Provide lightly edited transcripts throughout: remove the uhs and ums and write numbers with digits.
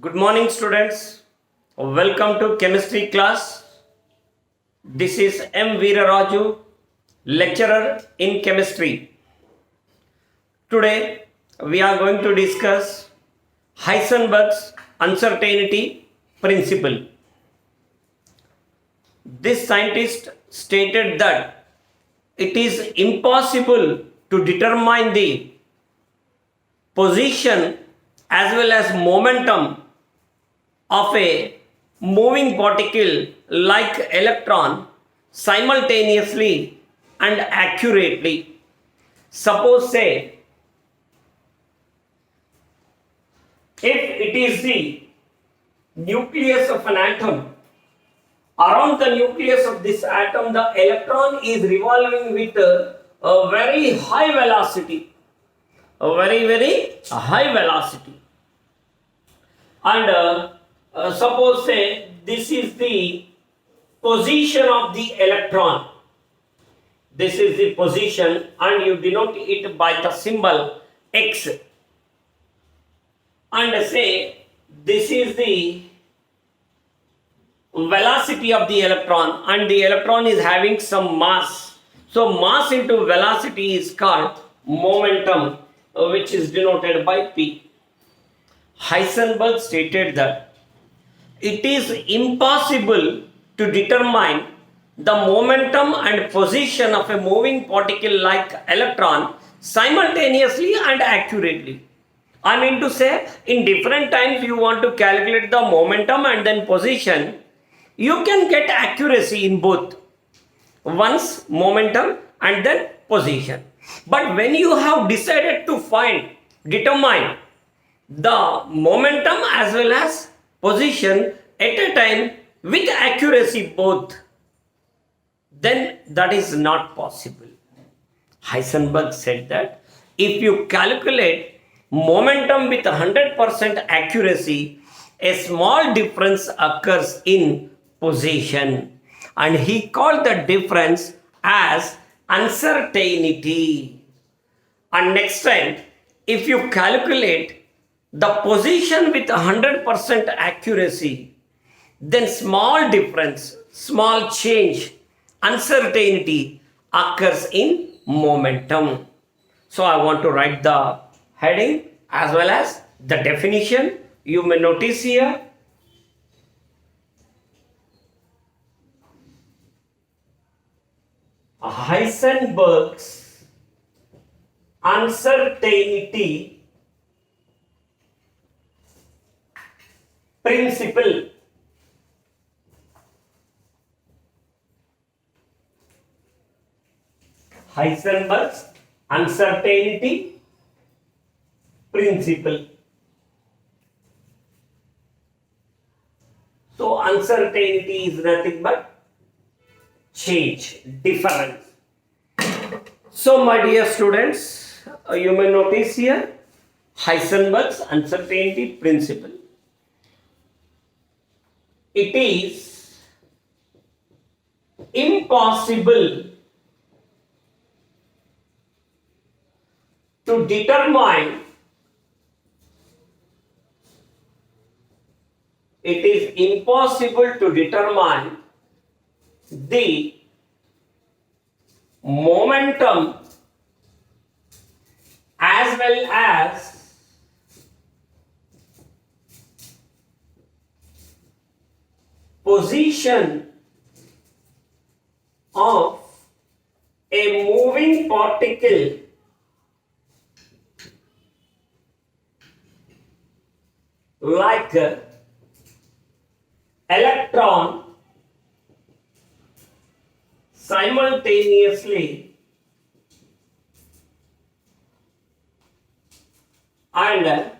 Good morning, students. Welcome to chemistry class. This is M. Veeraraju, lecturer in chemistry. Today, we are going to discuss Heisenberg's uncertainty principle. This scientist stated that it is impossible to determine the position as well as momentum of a moving particle like electron simultaneously and accurately. Suppose say if it is the nucleus of an atom, around the nucleus of this atom the electron is revolving with a very high velocity, very high velocity, and suppose say this is the position of the electron. This is the position and you denote it by the symbol X, and say this is the velocity of the electron, and the electron is having some mass. So mass into velocity is called momentum, which is denoted by P. Heisenberg stated that it is impossible to determine the momentum and position of a moving particle like electron simultaneously and accurately. I mean to say, in different times you want to calculate the momentum and then position, you can get accuracy in both. Once momentum and then position. But when you have decided to determine the momentum as well as position at a time with accuracy both, then that is not possible. Heisenberg said that if you calculate momentum with 100% accuracy, a small difference occurs in position, and he called the difference as uncertainty. And next time, if you calculate the position with 100% accuracy, then small difference, small change, uncertainty occurs in momentum. So I want to write the heading as well as the definition. You may notice here, Heisenberg's uncertainty principle. Heisenberg's uncertainty principle. So uncertainty is nothing but change, difference. So my dear students, you may notice here Heisenberg's uncertainty principle. It is impossible to determine, the momentum as well as position of a moving particle like electron simultaneously and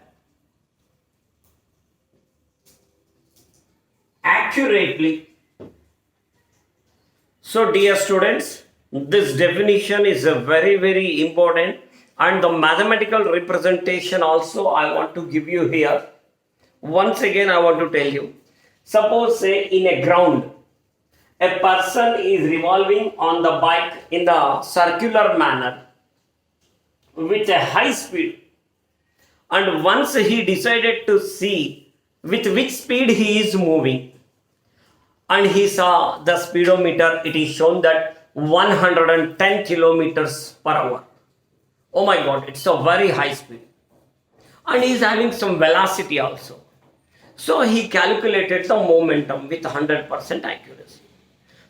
accurately. So dear students, this definition is a very important, and the mathematical representation also I want to give you here. Once again I want to tell you, suppose say in a ground a person is revolving on the bike in the circular manner with a high speed, and once he decided to see with which speed he is moving, and he saw the speedometer, it is shown that 110 kilometers per hour. Oh my god, it's a very high speed, and he is having some velocity also. So he calculated the momentum with 100% accuracy.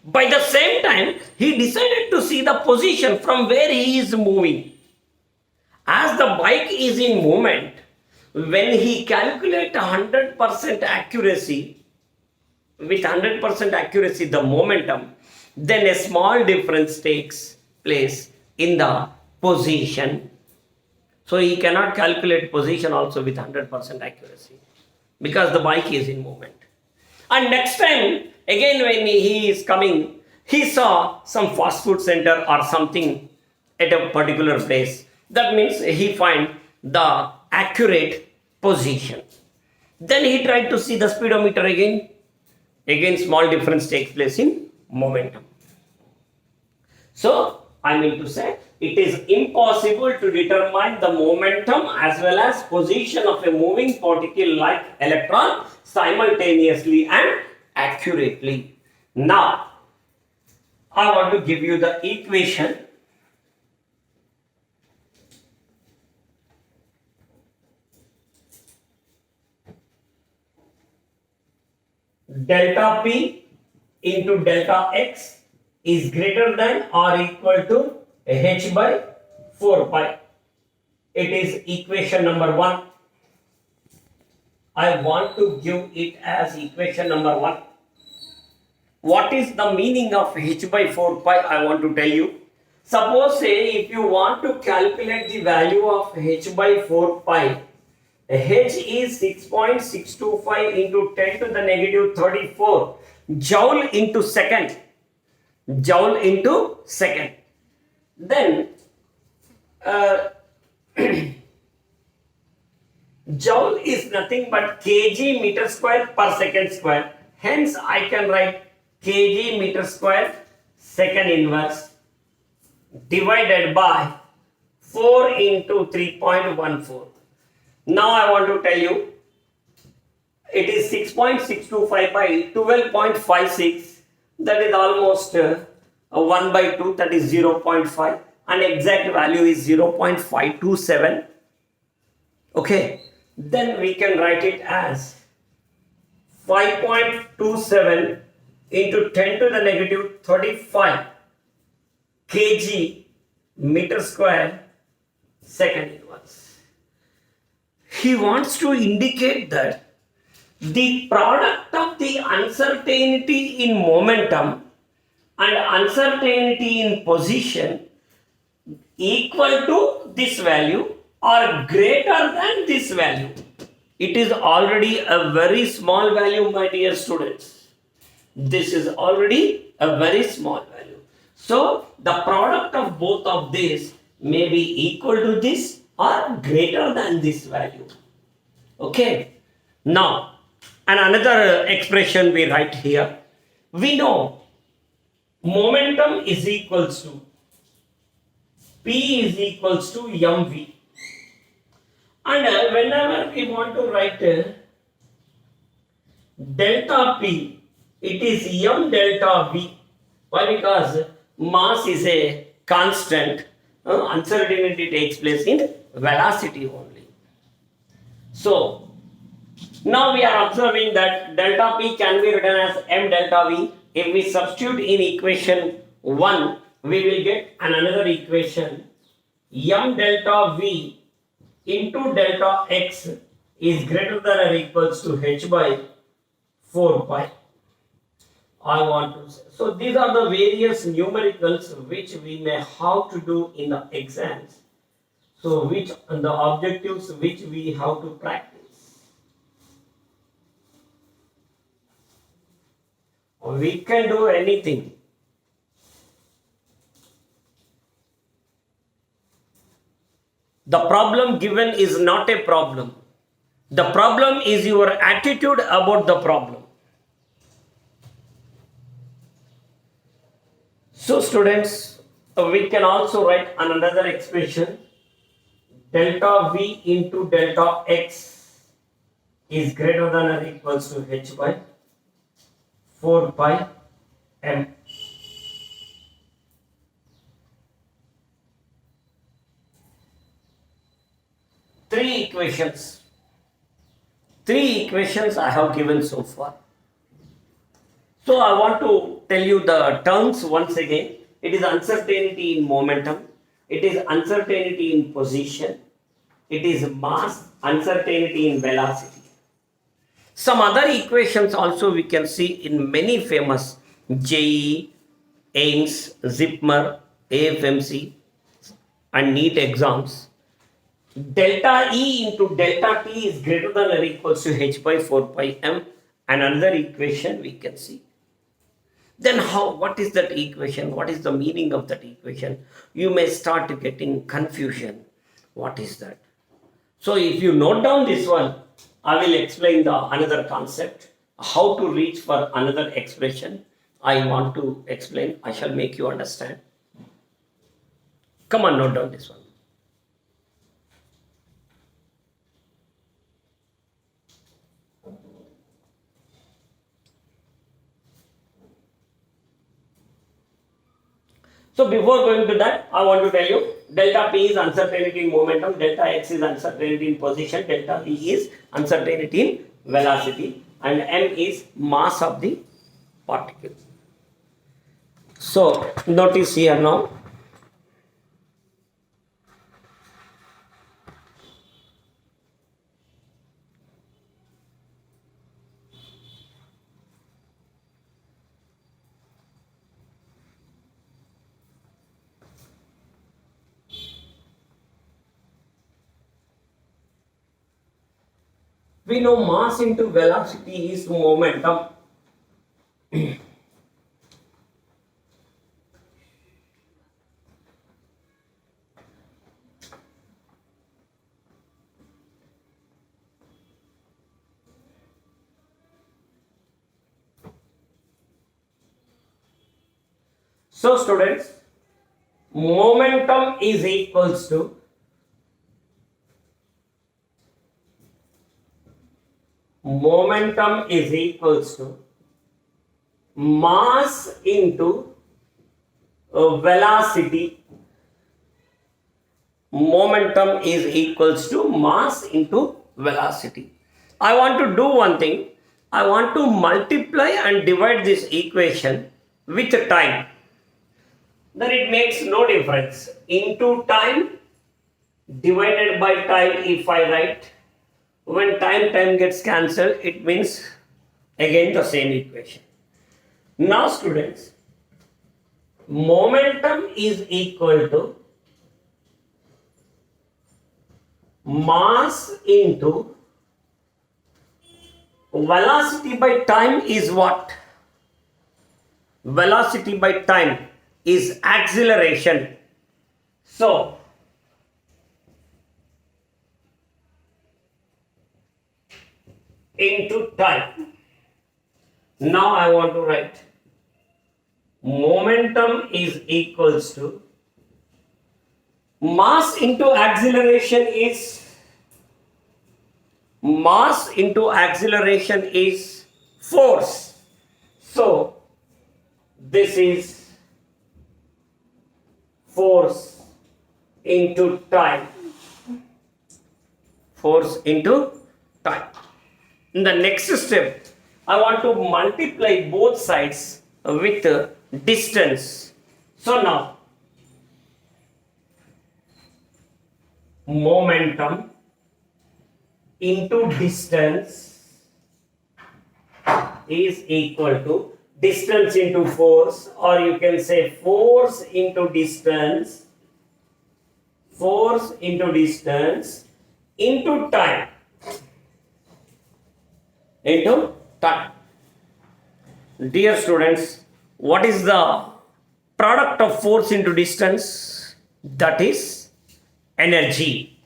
By the same time, he decided to see the position from where he is moving. As the bike is in movement, when he calculates 100% accuracy, with 100% accuracy the momentum, then a small difference takes place in the position. So he cannot calculate position also with 100% accuracy because the bike is in movement. And next time, again when he is coming, he saw some fast food center or something at a particular place. That means he find the accurate position. Then he tried to see the speedometer again. Again small difference takes place in momentum. So I mean to say, it is impossible to determine the momentum as well as position of a moving particle like electron simultaneously and accurately. Now, I want to give you the equation. Delta P into delta X is greater than or equal to h by 4 pi. It is equation number 1. I want to give it as equation number 1. What is the meaning of h by 4 pi? I want to tell you. Suppose say if you want to calculate the value of h by 4 pi, h is 6.625 into 10 to the negative 34 joule into second. Joule into second. Then joule is nothing but kg meter square per second square. Hence I can write kg meter square second inverse divided by 4 into 3.14. Now I want to tell you, it is 6.625 by 12.56, that is almost 1 by 2, that is 0.5, and exact value is 0.527. Okay, then we can write it as 5.27 into 10 to the negative 35 kg meter square second inverse. He wants to indicate that the product of the uncertainty in momentum and uncertainty in position equal to this value or greater than this value. It is already a very small value, my dear students. This is already a very small value. So the product of both of these may be equal to this or greater than this value. Okay. Now, and another expression we write here. We know momentum is equals to P is equals to mv. And whenever we want to write delta P, it is m delta V. Why? Because mass is a constant. Uncertainty takes place in velocity only. So, now we are observing that delta P can be written as m delta V. If we substitute in equation 1, we will get another equation. M delta V into delta X is greater than or equals to h by 4 pi. I want to say. So these are the various numericals which we may have to do in the exams. So which the objectives which we have to practice. We can do anything. The problem given is not a problem. The problem is your attitude about the problem. So students, we can also write another expression. Delta V into delta X is greater than or equals to h by 4 pi m. Three equations. Three equations I have given so far. So I want to tell you the terms once again. It is uncertainty in momentum. It is uncertainty in position. It is mass, uncertainty in velocity. Some other equations also we can see in many famous JEE, AIMS, ZIPMER, AFMC and NEET exams. Delta E into delta T is greater than or equals to h by 4 pi m, and another equation we can see. Then what is that equation? What is the meaning of that equation? You may start getting confusion. What is that? So if you note down this one, I will explain the another concept, how to reach for another expression. I want to explain. I shall make you understand. Come on, note down this one. So before going to that, I want to tell you delta P is uncertainty in momentum, delta X is uncertainty in position, delta V is uncertainty in velocity, and M is mass of the particle. So notice here now. We know mass into velocity is momentum. So students, momentum is equals to mass into velocity. Momentum is equals to mass into velocity. I want to do one thing. I want to multiply and divide this equation with time. Then it makes no difference. Into time divided by time, if I write, when time gets cancelled, it means again the same equation. Now students, momentum is equal to mass into velocity by time is what? Velocity by time is acceleration. So into time. Now I want to write momentum is equals to mass into acceleration is force. So this is force into time. Force into time. In the next step, I want to multiply both sides with distance. So now, momentum into distance is equal to distance into force, or you can say force into distance into time. Dear students, what is the product of force into distance? That is energy.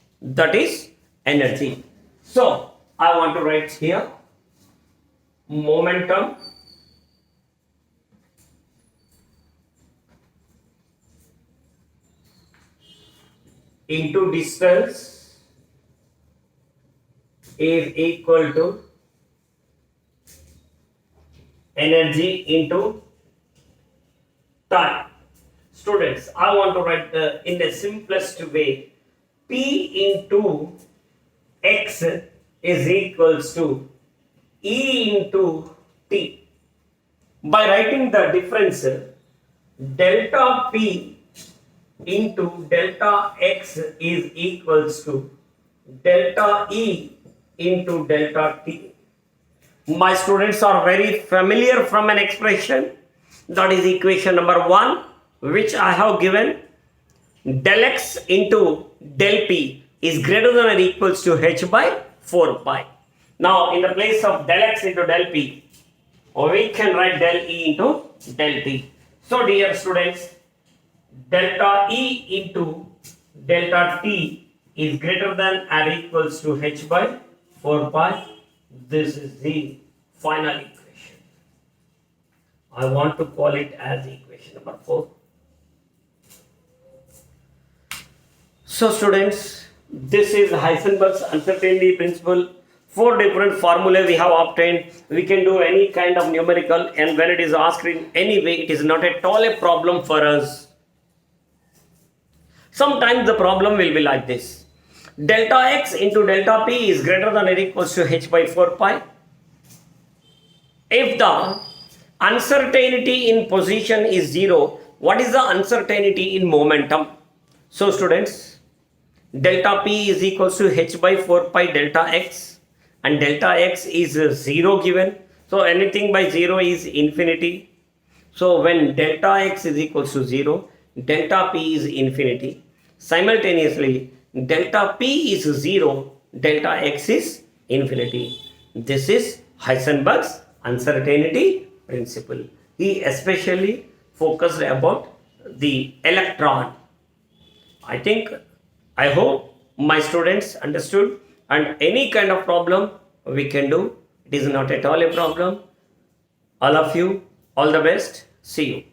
So I want to write here momentum into distance is equal to energy into time. Students, I want to write in the simplest way, P into X is equals to E into T. By writing the difference, delta P into delta X is equals to delta E into delta T. My students are very familiar from an expression, that is equation number 1, which I have given. Del X into del P is greater than or equals to H by 4 pi. Now in the place of del X into del P, we can write del E into del T. So dear students, delta E into delta T is greater than or equals to H by 4 pi. This is the final equation. I want to call it as equation number 4. So students, this is Heisenberg's uncertainty principle. 4 different formulae we have obtained. We can do any kind of numerical, and when it is asked in any way, it is not at all a problem for us. Sometimes the problem will be like this. Delta X into delta P is greater than or equals to H by 4 pi. If the uncertainty in position is 0, what is the uncertainty in momentum? So students, delta P is equals to H by 4 pi delta X, and delta X is 0 given. So anything by 0 is infinity. So when delta X is equals to 0, delta P is infinity. Simultaneously, delta P is 0, delta X is infinity. This is Heisenberg's uncertainty principle. He especially focused about the electron. I hope my students understood, and any kind of problem we can do. It is not at all a problem. All of you, all the best. See you.